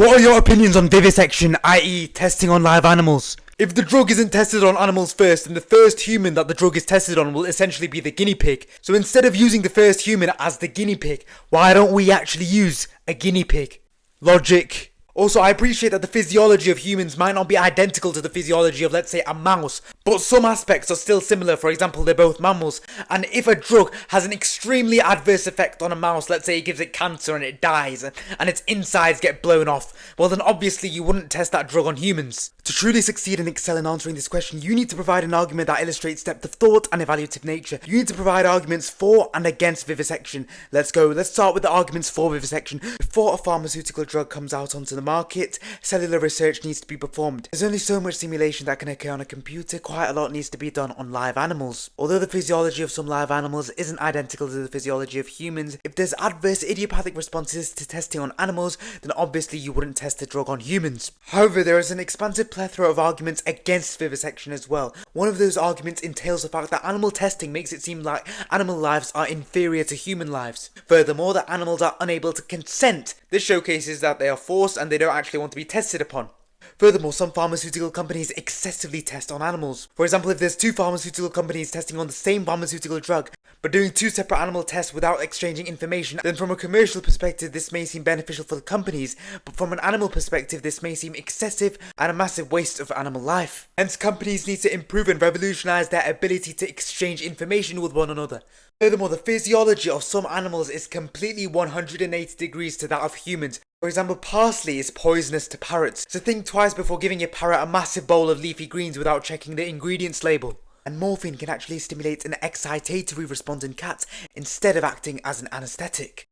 What are your opinions on vivisection, i.e. testing on live animals? If the drug isn't tested on animals first, then the first human that the drug is tested on will essentially be the guinea pig. So instead of using the first human as the guinea pig, why don't we actually use a guinea pig? Logic. Also, I appreciate that the physiology of humans might not be identical to the physiology of, let's say, a mouse, but some aspects are still similar. For example, they're both mammals, and if a drug has an extremely adverse effect on a mouse, let's say it gives it cancer and it dies, and its insides get blown off, well then obviously you wouldn't test that drug on humans. To truly succeed and excel in answering this question, you need to provide an argument that illustrates depth of thought and evaluative nature. You need to provide arguments for and against vivisection. Let's go. Let's start with the arguments for vivisection. Before a pharmaceutical drug comes out onto the market, cellular research needs to be performed. There's only so much simulation that can occur on a computer. Quite a lot needs to be done on live animals. Although the physiology of some live animals isn't identical to the physiology of humans, if there's adverse idiopathic responses to testing on animals, then obviously you wouldn't test the drug on humans. However, there is an expansive plethora of arguments against vivisection as well. One of those arguments entails the fact that animal testing makes it seem like animal lives are inferior to human lives. Furthermore, that animals are unable to consent. This showcases that they are forced and they don't actually want to be tested upon. Furthermore, some pharmaceutical companies excessively test on animals. For example, if there's two pharmaceutical companies testing on the same pharmaceutical drug, but doing two separate animal tests without exchanging information, then from a commercial perspective this may seem beneficial for the companies, but from an animal perspective this may seem excessive and a massive waste of animal life. Hence, companies need to improve and revolutionize their ability to exchange information with one another. Furthermore, the physiology of some animals is completely 180 degrees to that of humans. For example, parsley is poisonous to parrots, so think twice before giving your parrot a massive bowl of leafy greens without checking the ingredients label. And morphine can actually stimulate an excitatory response in cats instead of acting as an anesthetic.